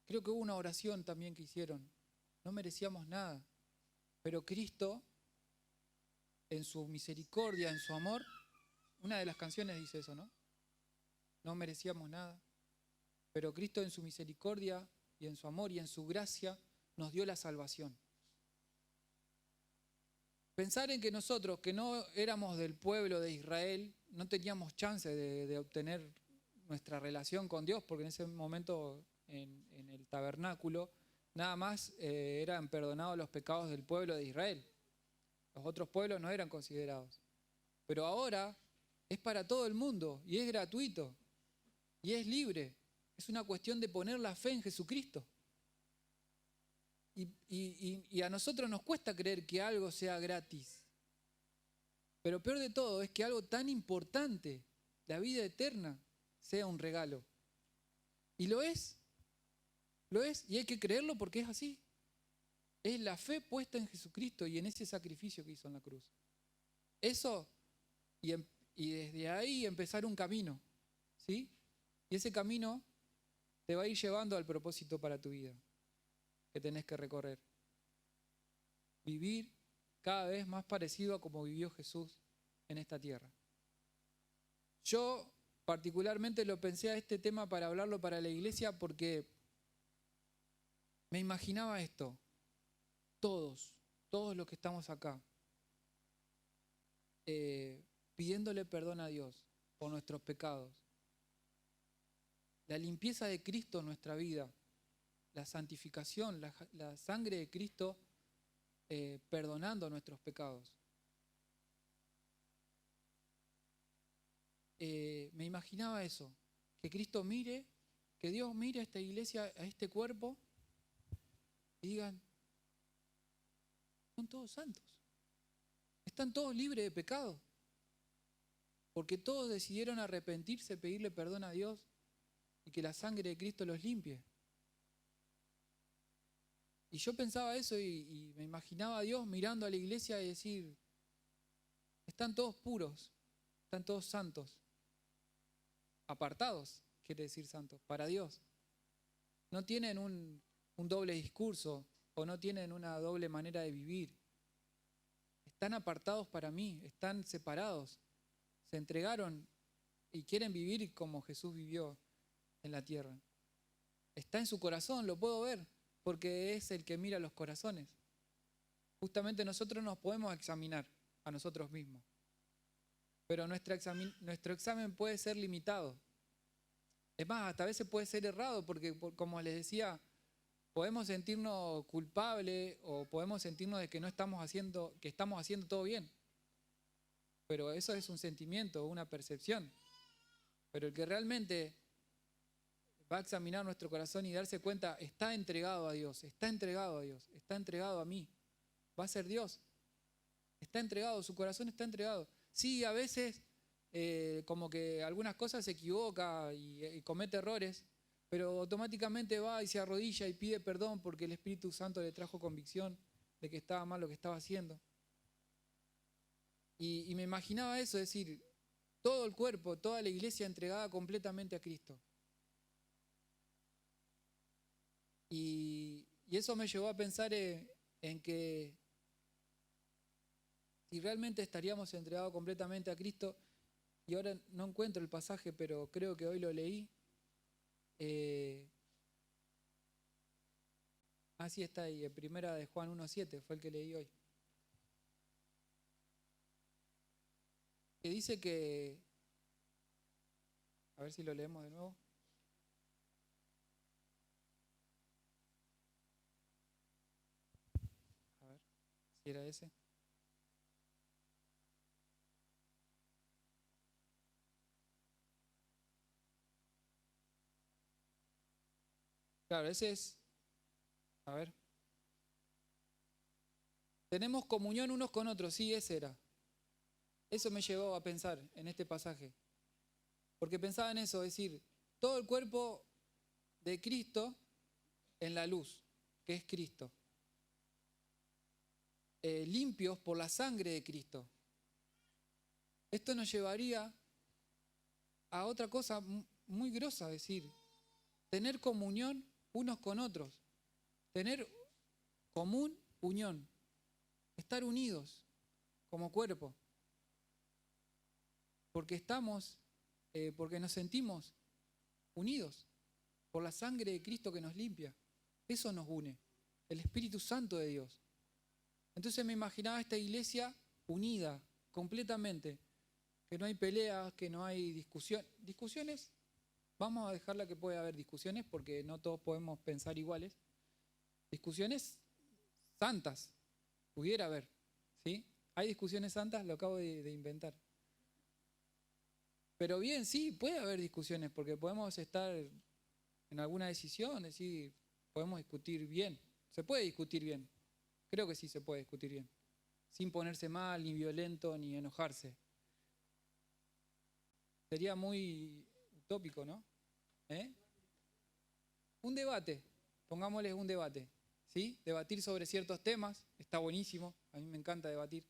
creo que hubo una oración también que hicieron, no merecíamos nada, pero Cristo, en su misericordia, en su amor, una de las canciones dice eso, ¿no? No merecíamos nada, pero Cristo en su misericordia y en su amor y en su gracia nos dio la salvación. Pensar en que nosotros, que no éramos del pueblo de Israel, no teníamos chance de obtener nuestra relación con Dios, porque en ese momento en el tabernáculo nada más eran perdonados los pecados del pueblo de Israel. Los otros pueblos no eran considerados. Pero ahora es para todo el mundo y es gratuito y es libre. Es una cuestión de poner la fe en Jesucristo. Y a nosotros nos cuesta creer que algo sea gratis. Pero peor de todo es que algo tan importante, la vida eterna, sea un regalo. Y lo es, y hay que creerlo porque es así. Es la fe puesta en Jesucristo y en ese sacrificio que hizo en la cruz. Eso, y desde ahí empezar un camino, ¿sí? Y ese camino te va a ir llevando al propósito para tu vida que tenés que recorrer. Vivir cada vez más parecido a como vivió Jesús en esta tierra. Yo particularmente lo pensé a este tema para hablarlo para la iglesia porque me imaginaba esto. Todos los que estamos acá, pidiéndole perdón a Dios por nuestros pecados. La limpieza de Cristo en nuestra vida, la santificación, la sangre de Cristo perdonando nuestros pecados. Me imaginaba eso, que Cristo mire, que Dios mire a esta iglesia, a este cuerpo y digan, son todos santos, están todos libres de pecado, porque todos decidieron arrepentirse, pedirle perdón a Dios y que la sangre de Cristo los limpie. Y yo pensaba eso y me imaginaba a Dios mirando a la iglesia y decir, están todos puros, están todos santos, apartados, quiere decir santos, para Dios. No tienen un doble discurso o no tienen una doble manera de vivir. Están apartados para mí, están separados, se entregaron y quieren vivir como Jesús vivió en la tierra. Está en su corazón, lo puedo ver, porque es el que mira los corazones. Justamente nosotros nos podemos examinar a nosotros mismos, pero nuestro examen puede ser limitado. Es más, hasta a veces puede ser errado, porque como les decía, podemos sentirnos culpables o podemos sentirnos de que no estamos haciendo, que estamos haciendo todo bien. Pero eso es un sentimiento, una percepción. Pero el que realmente va a examinar nuestro corazón y darse cuenta, está entregado a Dios, está entregado a Dios, está entregado a mí, va a ser Dios. Está entregado, su corazón está entregado. Sí, a veces como que algunas cosas se equivoca y comete errores, pero automáticamente va y se arrodilla y pide perdón porque el Espíritu Santo le trajo convicción de que estaba mal lo que estaba haciendo. Y me imaginaba eso, es decir, todo el cuerpo, toda la iglesia entregada completamente a Cristo. Y eso me llevó a pensar en que si realmente estaríamos entregados completamente a Cristo, y ahora no encuentro el pasaje, pero creo que hoy lo leí. Así está ahí, primera de Juan 1:7, fue el que leí hoy. Que dice que, a ver si lo leemos de nuevo. A ver, si era ese. Claro, ese es, a ver. Tenemos comunión unos con otros, sí, ese era. Eso me llevó a pensar en este pasaje. Porque pensaba en eso, es decir, todo el cuerpo de Cristo en la luz, que es Cristo. Limpios por la sangre de Cristo. Esto nos llevaría a otra cosa muy grosa, es decir, tener comunión unos con otros, tener común unión, estar unidos como cuerpo, porque porque nos sentimos unidos por la sangre de Cristo que nos limpia. Eso nos une, el Espíritu Santo de Dios. Entonces me imaginaba esta iglesia unida completamente, que no hay peleas, que no hay discusiones. Vamos a dejarla que pueda haber discusiones porque no todos podemos pensar iguales. Discusiones santas, pudiera haber, ¿sí? Hay discusiones santas, lo acabo de inventar. Pero bien, sí, puede haber discusiones porque podemos estar en alguna decisión, es decir, podemos discutir bien. Se puede discutir bien. Creo que sí se puede discutir bien. Sin ponerse mal, ni violento, ni enojarse. Sería muy utópico, ¿no? Un debate, pongámosle un debate, ¿sí? Debatir sobre ciertos temas, está buenísimo, a mí me encanta debatir.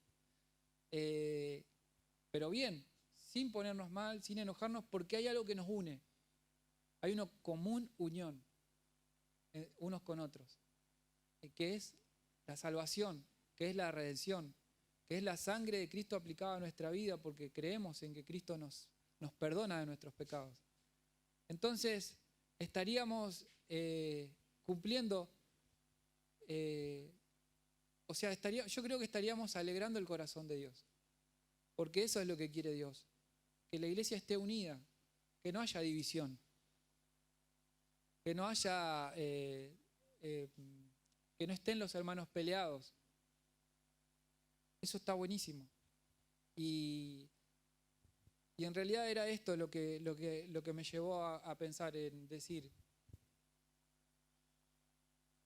Pero bien, sin ponernos mal, sin enojarnos, porque hay algo que nos une. Hay una común unión unos con otros, que es la salvación, que es la redención, que es la sangre de Cristo aplicada a nuestra vida porque creemos en que Cristo nos perdona de nuestros pecados. Entonces, estaríamos cumpliendo, yo creo que estaríamos alegrando el corazón de Dios, porque eso es lo que quiere Dios, que la iglesia esté unida, que no haya división, que no haya, que no estén los hermanos peleados. Eso está buenísimo. Y en realidad era esto lo que me llevó a pensar en decir.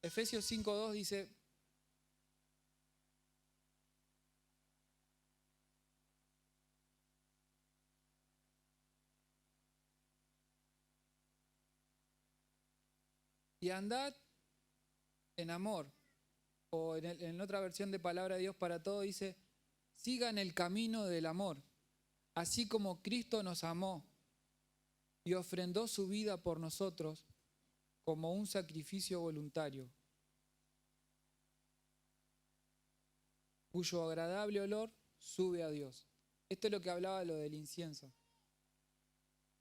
Efesios 5:2 dice: y andad en amor. O en otra versión de Palabra de Dios para Todos dice: sigan el camino del amor, así como Cristo nos amó y ofrendó su vida por nosotros como un sacrificio voluntario, cuyo agradable olor sube a Dios. Esto es lo que hablaba lo del incienso.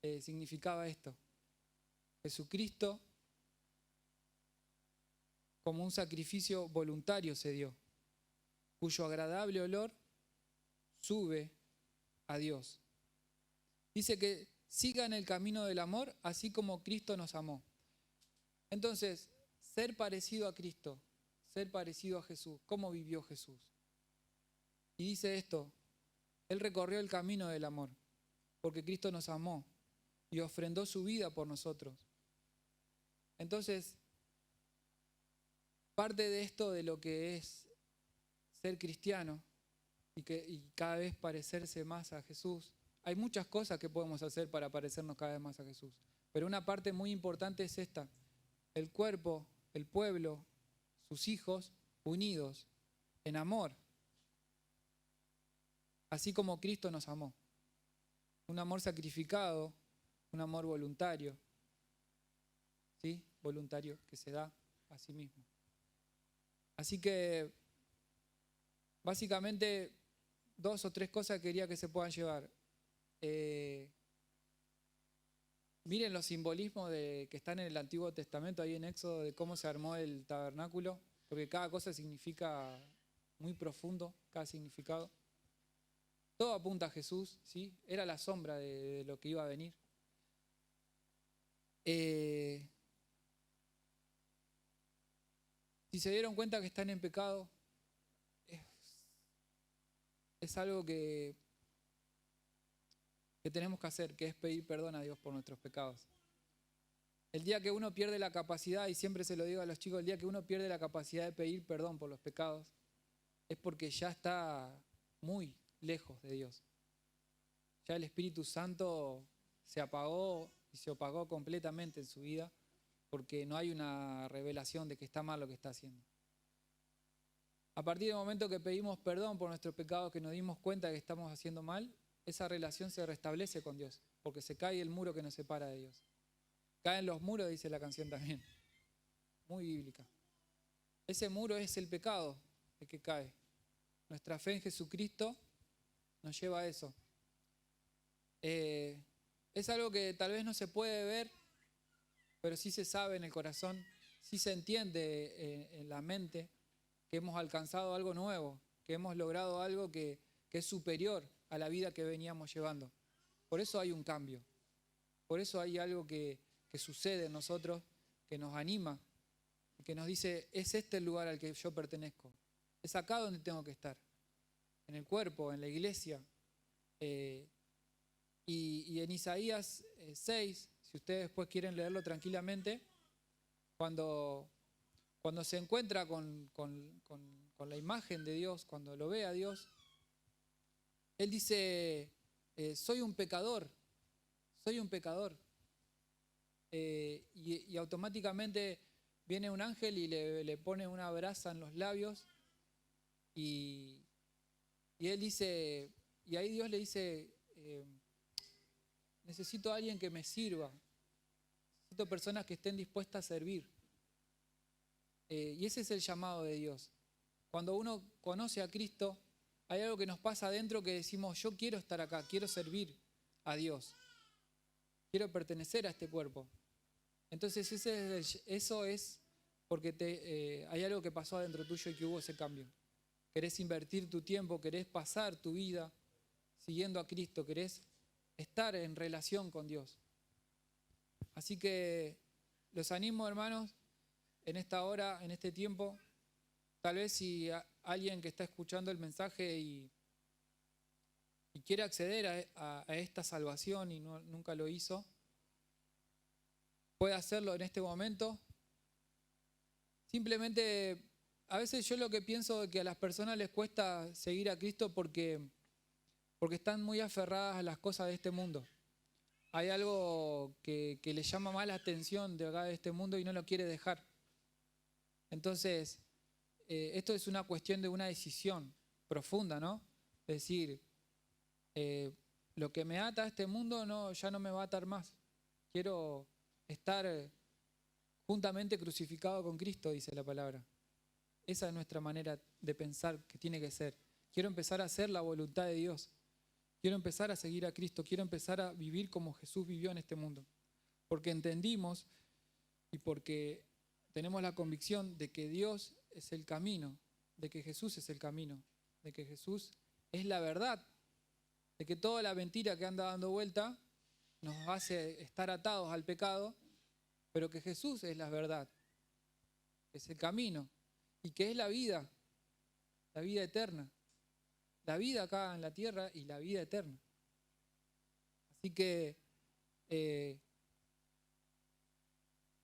significaba esto. Jesucristo, como un sacrificio voluntario, se dio, cuyo agradable olor sube a Dios. Dice que sigan el camino del amor, así como Cristo nos amó. Entonces, ser parecido a Cristo, ser parecido a Jesús. ¿Cómo vivió Jesús? Y dice esto: Él recorrió el camino del amor, porque Cristo nos amó y ofrendó su vida por nosotros. Entonces, parte de esto de lo que es ser cristiano y cada vez parecerse más a Jesús, hay muchas cosas que podemos hacer para parecernos cada vez más a Jesús, pero una parte muy importante es esta: el cuerpo, el pueblo, sus hijos unidos en amor, así como Cristo nos amó. Un amor sacrificado, un amor voluntario, ¿sí? Voluntario que se da a sí mismo. Así que, básicamente, 2 o 3 cosas quería que se puedan llevar. Miren los simbolismos que están en el Antiguo Testamento, ahí en Éxodo, de cómo se armó el tabernáculo, porque cada cosa significa muy profundo, cada significado. Todo apunta a Jesús, ¿sí? Era la sombra de lo que iba a venir. Si se dieron cuenta que están en pecado, es algo que tenemos que hacer, que es pedir perdón a Dios por nuestros pecados. El día que uno pierde la capacidad, y siempre se lo digo a los chicos, el día que uno pierde la capacidad de pedir perdón por los pecados, es porque ya está muy lejos de Dios. Ya el Espíritu Santo se apagó y se opacó completamente en su vida, porque no hay una revelación de que está mal lo que está haciendo. A partir del momento que pedimos perdón por nuestros pecados, que nos dimos cuenta de que estamos haciendo mal, esa relación se restablece con Dios, porque se cae el muro que nos separa de Dios. Caen los muros, dice la canción también, muy bíblica. Ese muro es el pecado el que cae. Nuestra fe en Jesucristo nos lleva a eso. Es algo que tal vez no se puede ver, pero sí se sabe en el corazón, sí se entiende en la mente que hemos alcanzado algo nuevo, que hemos logrado algo que es superior a la vida que veníamos llevando. Por eso hay un cambio, por eso hay algo que sucede en nosotros, que nos anima, que nos dice: es este el lugar al que yo pertenezco, es acá donde tengo que estar, en el cuerpo, en la iglesia. Y en Isaías 6, si ustedes después quieren leerlo tranquilamente, cuando se encuentra con la imagen de Dios, cuando lo ve a Dios, Él dice: soy un pecador, soy un pecador. Y automáticamente viene un ángel y le pone una brasa en los labios, y Él dice, y ahí Dios le dice: necesito a alguien que me sirva, necesito personas que estén dispuestas a servir. Y ese es el llamado de Dios. Cuando uno conoce a Cristo, hay algo que nos pasa adentro que decimos: yo quiero estar acá, quiero servir a Dios, quiero pertenecer a este cuerpo. Entonces eso es porque hay algo que pasó adentro tuyo y que hubo ese cambio. Querés invertir tu tiempo, querés pasar tu vida siguiendo a Cristo, querés estar en relación con Dios. Así que los animo, hermanos, en esta hora, en este tiempo. Tal vez si alguien que está escuchando el mensaje y quiere acceder a esta salvación y nunca lo hizo, puede hacerlo en este momento. Simplemente, a veces yo lo que pienso es que a las personas les cuesta seguir a Cristo porque están muy aferradas a las cosas de este mundo. Hay algo que les llama más la atención de acá de este mundo y no lo quiere dejar. Entonces, esto es una cuestión de una decisión profunda, ¿no? Es decir, lo que me ata a este mundo ya no me va a atar más. Quiero estar juntamente crucificado con Cristo, dice la palabra. Esa es nuestra manera de pensar que tiene que ser. Quiero empezar a hacer la voluntad de Dios. Quiero empezar a seguir a Cristo, quiero empezar a vivir como Jesús vivió en este mundo. Porque entendimos y porque tenemos la convicción de que Dios es el camino, de que Jesús es el camino, de que Jesús es la verdad, de que toda la mentira que anda dando vuelta nos hace estar atados al pecado, pero que Jesús es la verdad, es el camino y que es la vida eterna, la vida acá en la tierra y la vida eterna. Así que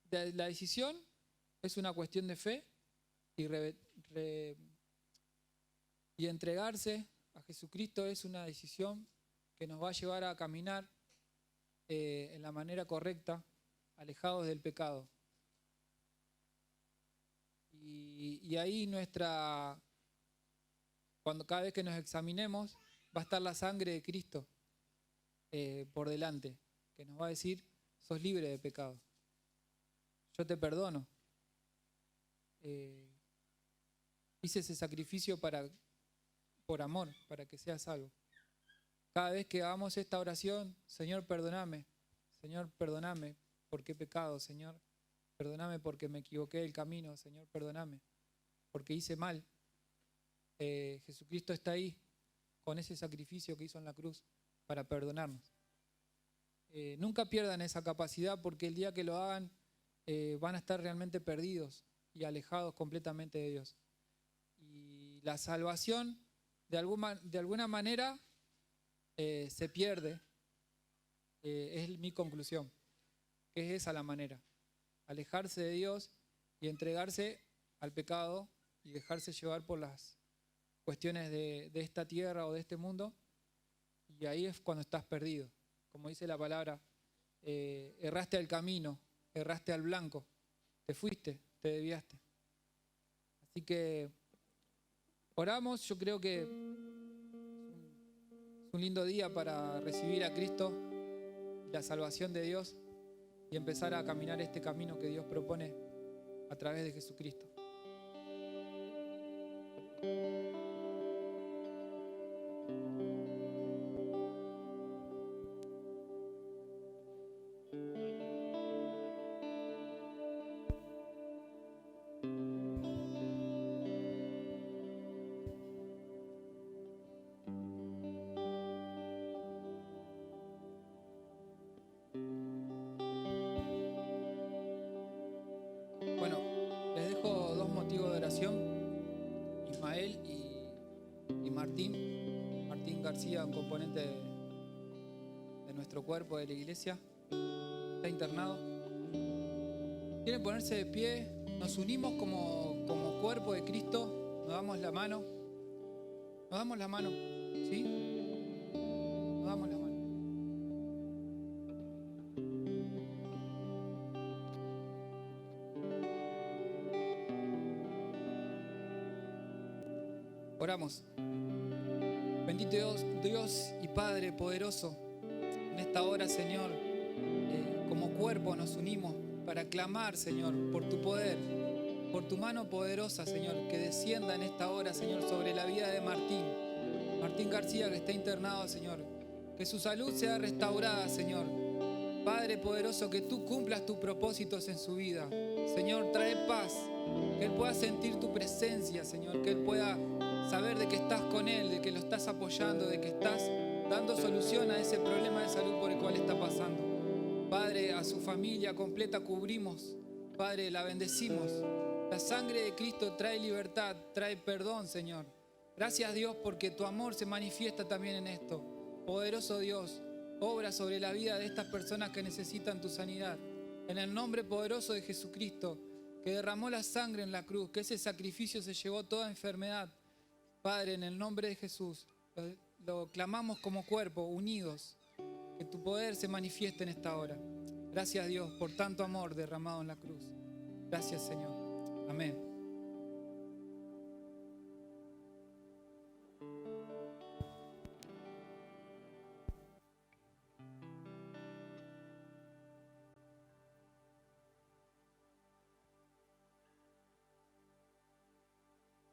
la decisión es una cuestión de fe y entregarse a Jesucristo es una decisión que nos va a llevar a caminar en la manera correcta, alejados del pecado. Y ahí cada vez que nos examinemos, va a estar la sangre de Cristo por delante, que nos va a decir, sos libre de pecado. Yo te perdono. Hice ese sacrificio por amor, para que seas salvo. Cada vez que hagamos esta oración, Señor, perdóname, porque he pecado, Señor, perdóname porque me equivoqué del camino, Señor, perdóname, porque hice mal. Jesucristo está ahí con ese sacrificio que hizo en la cruz para perdonarnos. Nunca pierdan esa capacidad, porque el día que lo hagan van a estar realmente perdidos y alejados completamente de Dios. Y la salvación de alguna manera se pierde, es mi conclusión, que es esa la manera, alejarse de Dios y entregarse al pecado y dejarse llevar por las cuestiones de esta tierra o de este mundo, y ahí es cuando estás perdido. Como dice la palabra, erraste al camino, erraste al blanco, te fuiste, te desviaste. Así que oramos. Yo creo que es un lindo día para recibir a Cristo, la salvación de Dios, y empezar a caminar este camino que Dios propone a través de Jesucristo. Bueno, les dejo dos motivos de oración. Ismael y Martín. Martín García, un componente de nuestro cuerpo, de la iglesia. Está internado. ¿Quieren ponerse de pie? Nos unimos como cuerpo de Cristo. Nos damos la mano. Nos damos la mano. ¿Sí? Nos damos la mano. Oramos. Bendito Dios y Padre poderoso, en esta hora, Señor, como cuerpo nos unimos para clamar, Señor, por tu poder, por tu mano poderosa, Señor, que descienda en esta hora, Señor, sobre la vida de Martín García, que está internado, Señor, que su salud sea restaurada, Señor. Padre poderoso, que tú cumplas tus propósitos en su vida. Señor, trae paz, que él pueda sentir tu presencia, Señor, que él pueda saber de que estás con él, de que lo estás apoyando, de que estás dando solución a ese problema de salud por el cual está pasando. Padre, a su familia completa cubrimos. Padre, la bendecimos. La sangre de Cristo trae libertad, trae perdón, Señor. Gracias, Dios, porque tu amor se manifiesta también en esto. Poderoso Dios, obra sobre la vida de estas personas que necesitan tu sanidad. En el nombre poderoso de Jesucristo, que derramó la sangre en la cruz, que ese sacrificio se llevó toda enfermedad. Padre, en el nombre de Jesús, lo clamamos como cuerpo, unidos, que tu poder se manifieste en esta hora. Gracias, Dios, por tanto amor derramado en la cruz. Gracias, Señor. Amén.